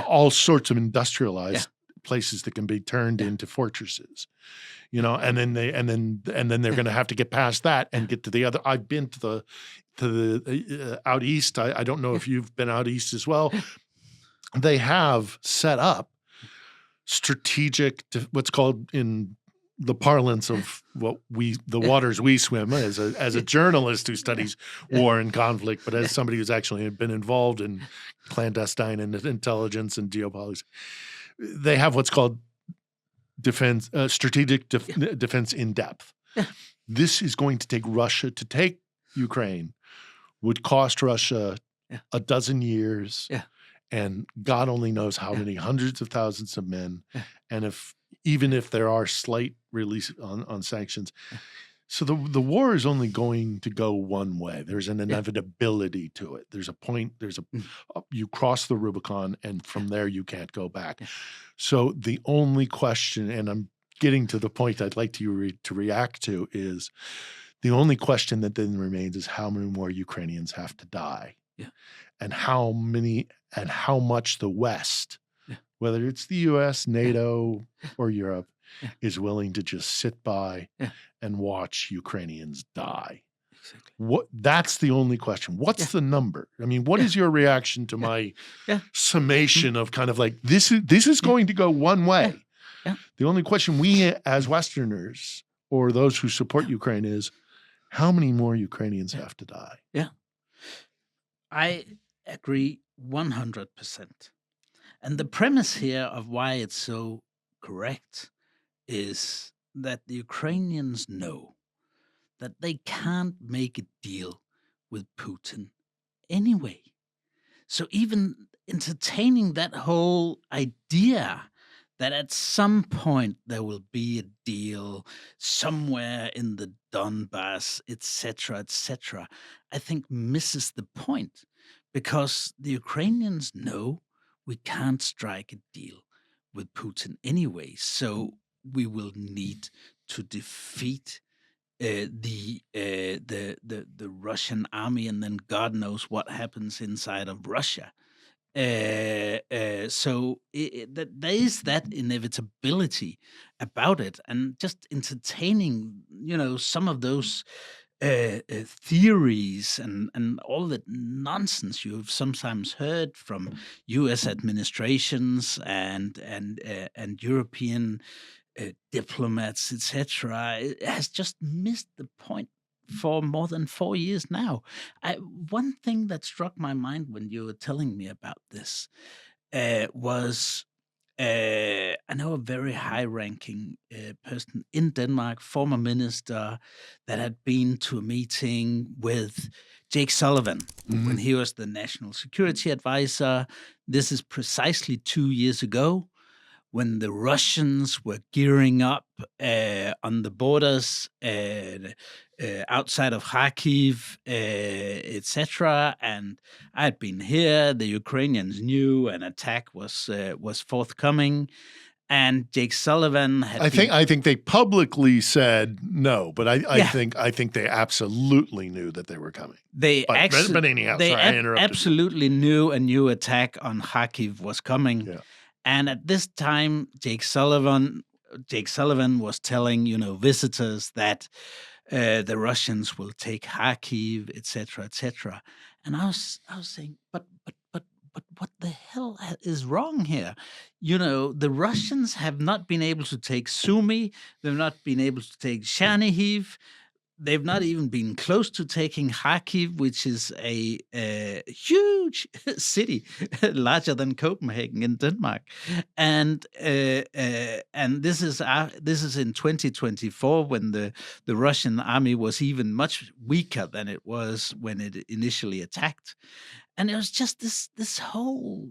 all sorts of industrialized places that can be turned into fortresses, and then they're going to have to get past that and get to the other. I've been to the out east. I don't know if you've been out east as well. They have set up strategic, what's called in the parlance of the waters we swim, as a journalist who studies war and conflict, but as somebody who's actually been involved in clandestine and intelligence and geopolitics, they have what's called strategic defense in depth. This is going to take Russia to take Ukraine. Would cost Russia a dozen years, and God only knows how many hundreds of thousands of men. And even if there are slight release on sanctions, so the war is only going to go one way. There's an inevitability to it. There's a point. You cross the Rubicon, and from there you can't go back. So the only question, and I'm getting to the point I'd like to react to, is the only question that then remains is how many more Ukrainians have to die, and how much the West, whether it's the U.S., NATO, or Europe, is willing to just sit by and watch Ukrainians die. Exactly. That's the only question. What's the number? I mean, what is your reaction to my summation of kind of like this is going to go one way? The only question we as Westerners or those who support Ukraine is, how many more Ukrainians have to die? Yeah. I agree 100%. And the premise here of why it's so correct is that the Ukrainians know that they can't make a deal with Putin anyway. So even entertaining that whole idea that at some point there will be a deal somewhere in the Donbass, etc., I think misses the point, because the Ukrainians know we can't strike a deal with Putin anyway. So we will need to defeat the Russian army, and then God knows what happens inside of Russia. So there is that inevitability about it, and just entertaining, some of those theories and all that nonsense you've sometimes heard from U.S. administrations and European diplomats, etc., has just missed the point for more than 4 years now. One thing that struck my mind when you were telling me about this was I know a very high-ranking person in Denmark, former minister, that had been to a meeting with Jake Sullivan when he was the national security advisor. This is precisely 2 years ago, when the Russians were gearing up on the borders outside of Kharkiv, etc. And I had been here. The Ukrainians knew an attack was forthcoming. And Jake Sullivan had I think they publicly said no, but I Yeah. think they absolutely knew that they were coming. They But anyhow, they sorry, I interrupted you. absolutely knew a new attack on Kharkiv was coming. Yeah. And at this time, Jake Sullivan was telling, visitors that the Russians will take Kharkiv, etc., etc. And I was saying, but what the hell is wrong here? The Russians have not been able to take Sumy. They've not been able to take Chernihiv. They've not even been close to taking Kharkiv, which is a huge city, larger than Copenhagen in Denmark, and this is in 2024 when the Russian army was even much weaker than it was when it initially attacked. And it was just this whole,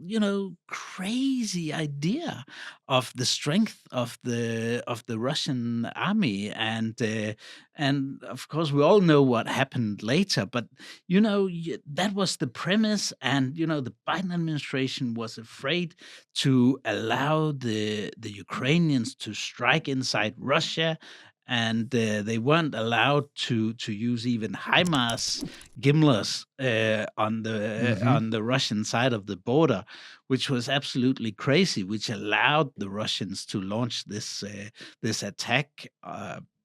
crazy idea of the strength of the Russian army, and of course we all know what happened later. But that was the premise, and the Biden administration was afraid to allow the Ukrainians to strike inside Russia. And they weren't allowed to use even HIMARS GIMLers on the Russian side of the border, which was absolutely crazy. Which allowed the Russians to launch this attack,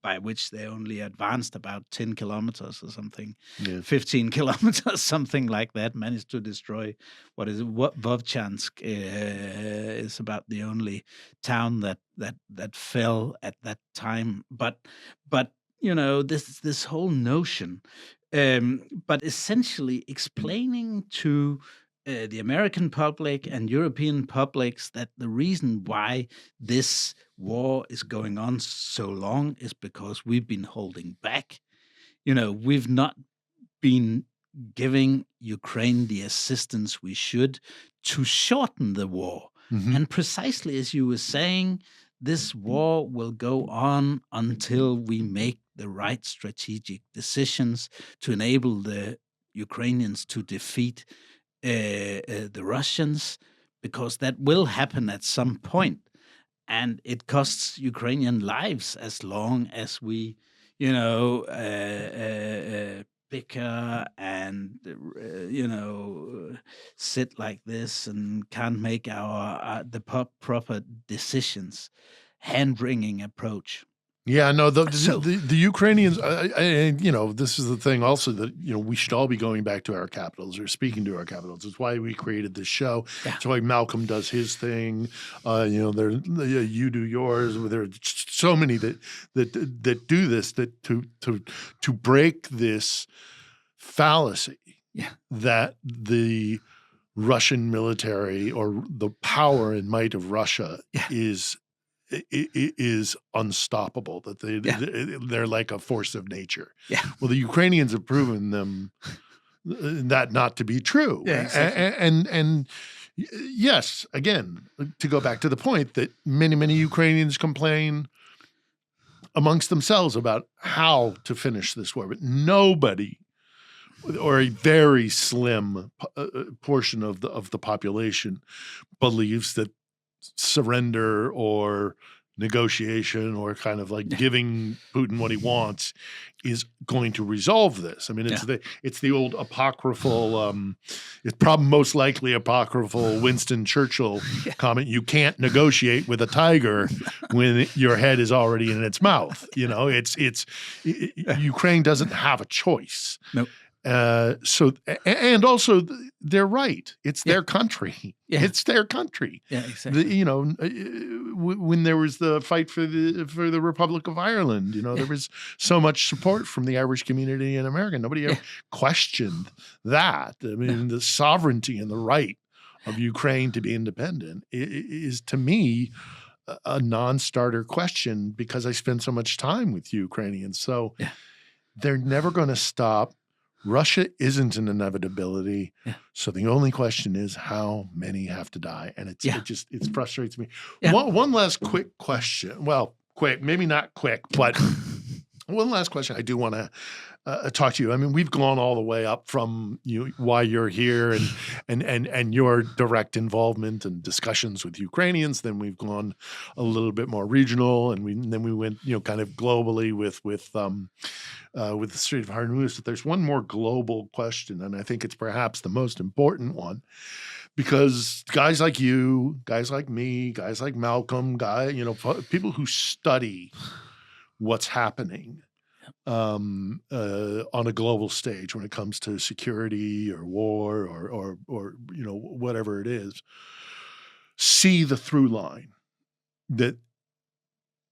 by which they only advanced about 10 kilometers or something, 15 kilometers, something like that. Managed to destroy Vovchansk is about the only town that fell at that time. But this whole notion, but essentially explaining to the American public and European publics that the reason why this war is going on so long is because we've been holding back. We've not been giving Ukraine the assistance we should to shorten the war. Mm-hmm. And precisely as you were saying, this war will go on until we make the right strategic decisions to enable the Ukrainians to defeat the Russians, because that will happen at some point, and it costs Ukrainian lives as long as we, bicker and sit like this and can't make the proper decisions, hand-wringing approach. Yeah, no, the Ukrainians, this is the thing also that, we should all be going back to our capitals or speaking to our capitals. It's why we created this show. Yeah. It's why Malcolm does his thing. You do yours. There are so many that do this, that to break this fallacy that the Russian military or the power and might of Russia is unstoppable, that they're like a force of nature. Yeah. Well, the Ukrainians have proven them that not to be true. Yeah, exactly. And yes, again, to go back to the point that many Ukrainians complain amongst themselves about how to finish this war, but nobody, or a very slim portion of the population, believes that surrender or negotiation or kind of like giving Putin what he wants is going to resolve this. I mean, it's the old apocryphal, it's probably most likely apocryphal Winston Churchill comment: "You can't negotiate with a tiger when your head is already in its mouth." Ukraine doesn't have a choice. Nope. And also they're right. It's their country. Yeah. It's their country. Yeah, exactly. When there was the fight for the Republic of Ireland, there was so much support from the Irish community in America. Nobody ever questioned that. I mean, the sovereignty and the right of Ukraine to be independent is, to me, a non-starter question, because I spend so much time with Ukrainians. So they're never going to stop Russia isn't an inevitability. Yeah. So the only question is how many have to die. And it frustrates me. Yeah. One last quick question. Well, quick, maybe not quick, but one last question I do want to talk to you. I mean, we've gone all the way up from why you're here and your direct involvement and discussions with Ukrainians. Then we've gone a little bit more regional, and then we went kind of globally with the Strait of Hormuz. But there's one more global question, and I think it's perhaps the most important one, because guys like you, guys like me, guys like Malcolm, people who study what's happening on a global stage when it comes to security or war or whatever it is, see the through line that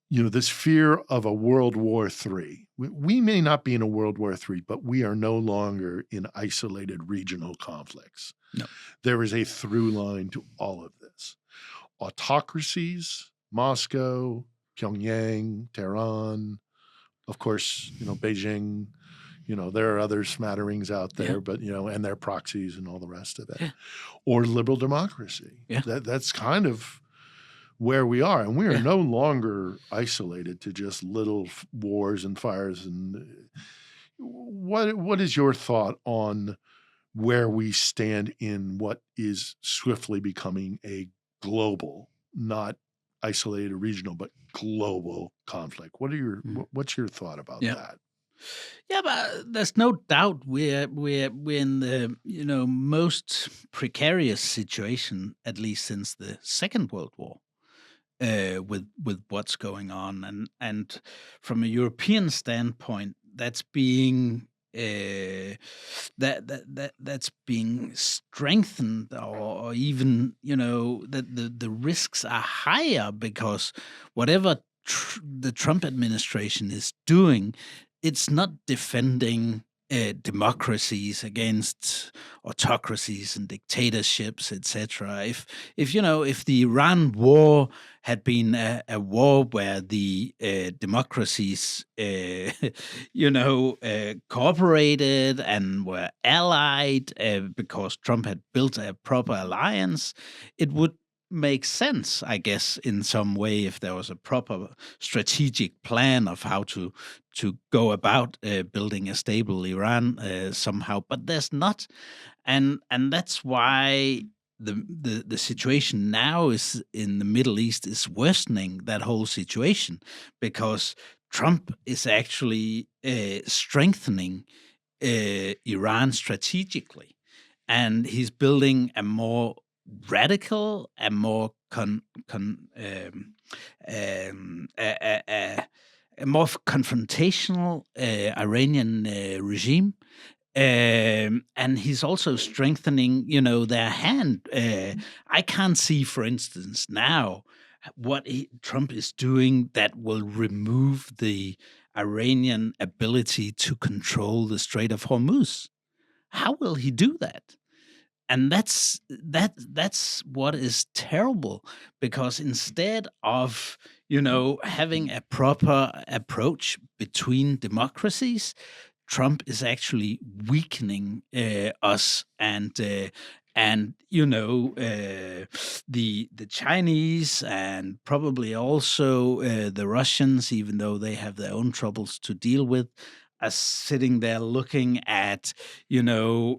this fear of a World War III. We may not be in a World War III, but we are no longer in isolated regional conflicts. No. There is a through line to all of this. Autocracies, Moscow, Pyongyang, Tehran, of course, Beijing, there are other smatterings out there, but, and their proxies and all the rest of it. Or liberal democracy. That's kind of where we are. And we are no longer isolated to just little wars and fires. And what is your thought on where we stand in what is swiftly becoming a global, not isolated regional, but global conflict? What's your thought about that? Yeah, but there's no doubt we're in the most precarious situation, at least since the Second World War, with what's going on, and from a European standpoint, that's being that's being strengthened, or even that the risks are higher, because whatever the Trump administration is doing, it's not defending democracies against autocracies and dictatorships, etc. If the Iran war had been a war where the democracies, cooperated and were allied because Trump had built a proper alliance, it would make sense, I guess, in some way, if there was a proper strategic plan of how to go about building a stable Iran somehow. But there's not, and that's why the situation now is in the Middle East is worsening that whole situation, because Trump is actually strengthening Iran strategically, and he's building a more radical, a more a more confrontational Iranian regime. And he's also strengthening, their hand. I can't see, for instance, now what Trump is doing that will remove the Iranian ability to control the Strait of Hormuz. How will he do that? And that's what is terrible, because instead of having a proper approach between democracies, Trump is actually weakening us, and the Chinese, and probably also the Russians, even though they have their own troubles to deal with, are sitting there looking at the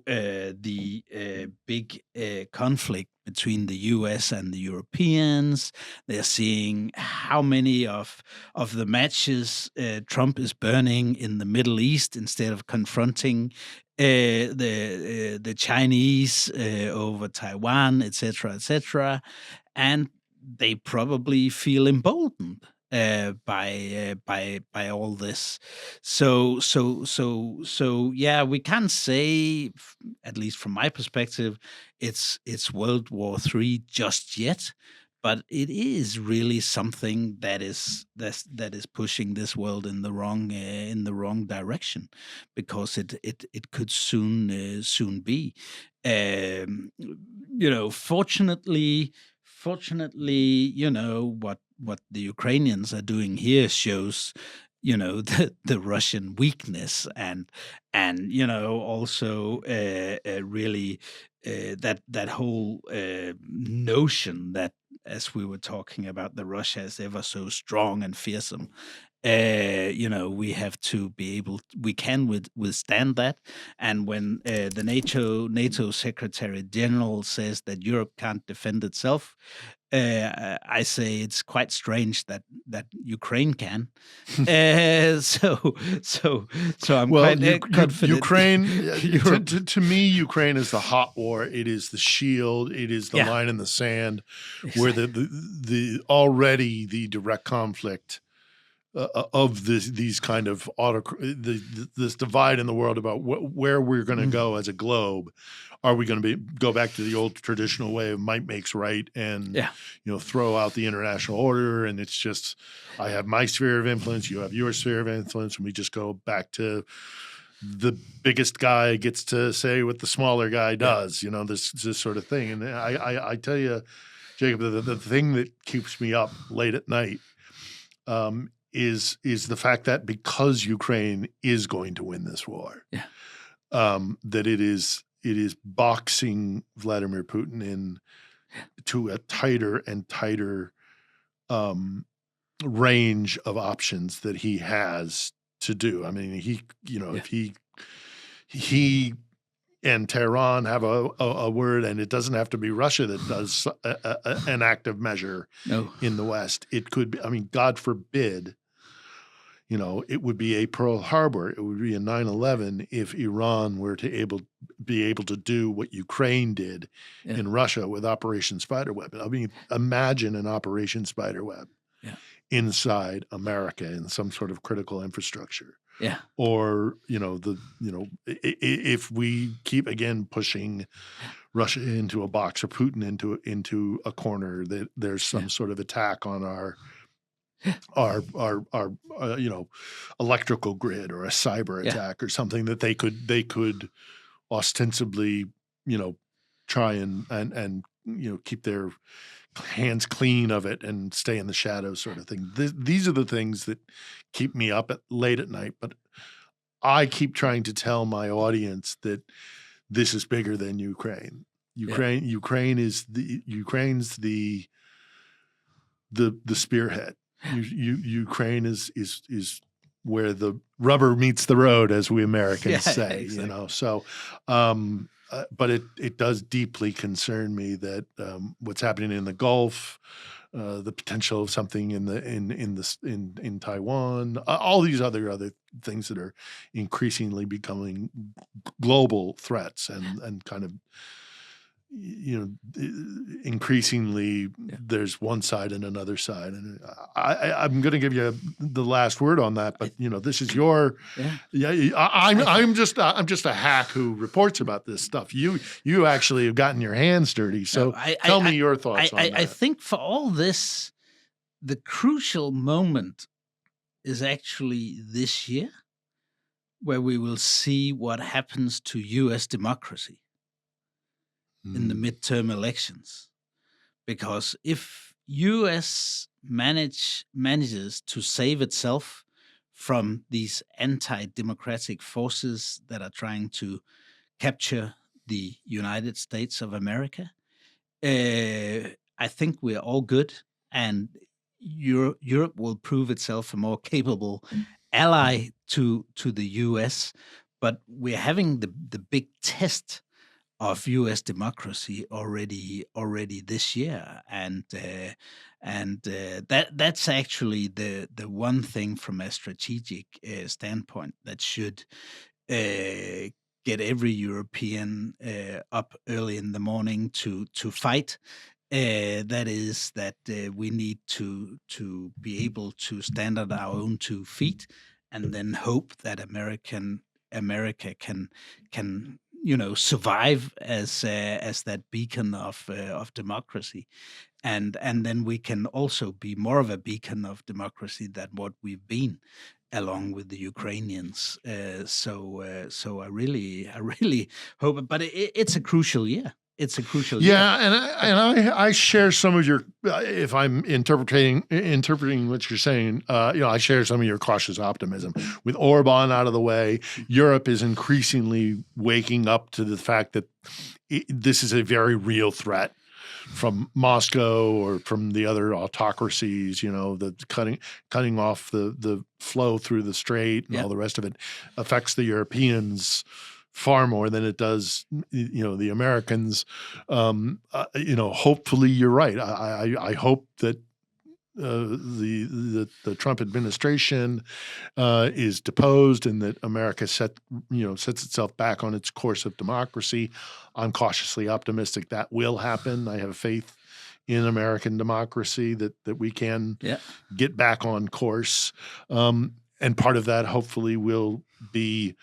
big conflict between the U.S. and the Europeans. They're seeing how many of the matches Trump is burning in the Middle East, instead of confronting the Chinese over Taiwan, etc., and they probably feel emboldened by all this. So yeah, we can't say, at least from my perspective, it's World War III just yet, but it is really something that is pushing this world in the wrong direction, because it could soon be. Fortunately, what the Ukrainians are doing here shows the Russian weakness, and also really that whole notion that, as we were talking about, the Russia is ever so strong and fearsome. We have to be able, we can withstand that. And when the NATO Secretary General says that Europe can't defend itself, I say it's quite strange that Ukraine can. So I'm Well, quite confident. Ukraine, Europe- to me, Ukraine is the hot war. It is the shield. It is the Yeah. line in the sand, where the already the direct conflict of these kind of this divide in the world about where we're going to go as a globe. Are we going to go back to the old traditional way of might makes right, and throw out the international order, and it's just, I have my sphere of influence, you have your sphere of influence, and we just go back to the biggest guy gets to say what the smaller guy does, this sort of thing. And I tell you, Jacob, the thing that keeps me up late at night is the fact that because Ukraine is going to win this war, that it is boxing Vladimir Putin in to a tighter and tighter range of options that he has to do. I mean, if he and Tehran have a word, and it doesn't have to be Russia that does an active measure in the West. It could be, I mean, God forbid, it would be a Pearl Harbor. It would be a 9/11 if Iran were to be able to do what Ukraine did in Russia with Operation Spiderweb. I mean, imagine an Operation Spiderweb inside America in some sort of critical infrastructure. Yeah. Or, if we keep again pushing Russia into a box or Putin into a corner, that there's some sort of attack on our electrical grid, or a cyber attack or something that they could ostensibly, try and keep their hands clean of it and stay in the shadows, sort of thing. These are the things that keep me up late at night. But I keep trying to tell my audience that this is bigger than Ukraine. Ukraine's the spearhead. Ukraine is where the rubber meets the road, as we Americans say. Exactly. So. But it does deeply concern me that what's happening in the Gulf, the potential of something in Taiwan, all these other things that are increasingly becoming global threats, and kind of increasingly there's one side and another side, and I'm going to give you the last word on that. But this is your I'm just a hack who reports about this stuff. You actually have gotten your hands dirty. So tell me your thoughts on that. I think for all this, the crucial moment is actually this year, where we will see what happens to U.S. democracy in the midterm elections. Because if U.S. manages to save itself from these anti-democratic forces that are trying to capture the United States of America, I think we're all good, and Europe will prove itself a more capable ally to the U.S. But we're having the big test of U.S. democracy already this year, and that's actually the one thing from a strategic standpoint that should get every European up early in the morning to fight. That is that we need to be able to stand on our own 2 feet, and then hope that America can survive as that beacon of democracy, and then we can also be more of a beacon of democracy than what we've been, along with the Ukrainians. So I really hope, but it's a crucial year. it's a crucial year. Yeah, and I share some of your, if I'm interpreting what you're saying, I share some of your cautious optimism. With Orban out of the way, Europe is increasingly waking up to the fact that this is a very real threat from Moscow or from the other autocracies. The cutting off the flow through the strait and all the rest of it affects the Europeans far more than it does, the Americans. Hopefully you're right. I hope that the Trump administration is deposed and that America sets itself back on its course of democracy. I'm cautiously optimistic that will happen. I have faith in American democracy that we can get back on course. And part of that hopefully will be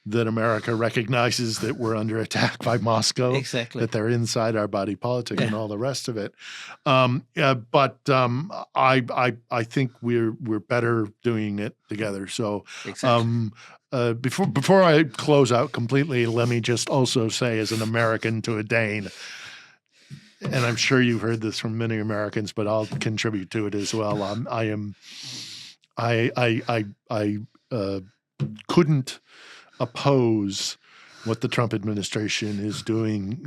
that America recognizes that we're under attack by Moscow, that they're inside our body politic and all the rest of it. But I think we're better doing it together. So before I close out completely, let me just also say, as an American to a Dane, and I'm sure you've heard this from many Americans, but I'll contribute to it as well. I couldn't oppose what the Trump administration is doing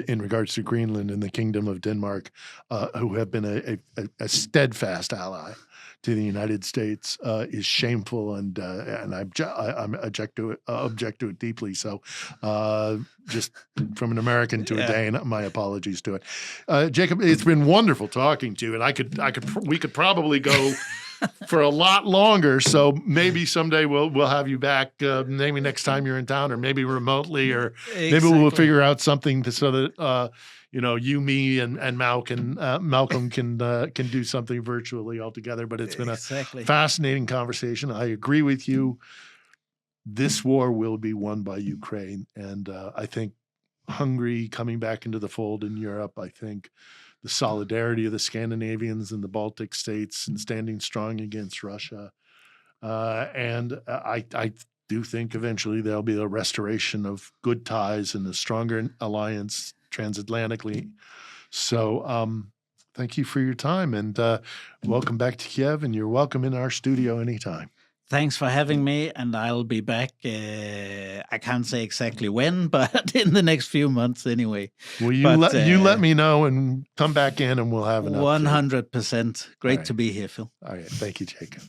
in regards to Greenland and the Kingdom of Denmark, who have been a steadfast ally to the United States, is shameful, and I object to it deeply. So, just from an American to a Dane, my apologies to it. Jacob, it's been wonderful talking to you, and we could probably go for a lot longer. So maybe someday we'll have you back, maybe next time you're in town, or maybe remotely, or maybe we'll figure out something so that you, me, and Malcolm can do something virtually altogether. But it's been a fascinating conversation. I agree with you. This war will be won by Ukraine, and I think Hungary coming back into the fold in Europe, I think the solidarity of the Scandinavians and the Baltic states and standing strong against Russia. And I do think eventually there'll be a restoration of good ties and a stronger alliance transatlantically. So thank you for your time, and welcome back to Kiev, and you're welcome in our studio anytime. Thanks for having me, and I'll be back. I can't say exactly when, but in the next few months anyway. Well, you let me know and come back in, and we'll have an 100%. Great to be here, Phil. All right. Thank you, Jacob.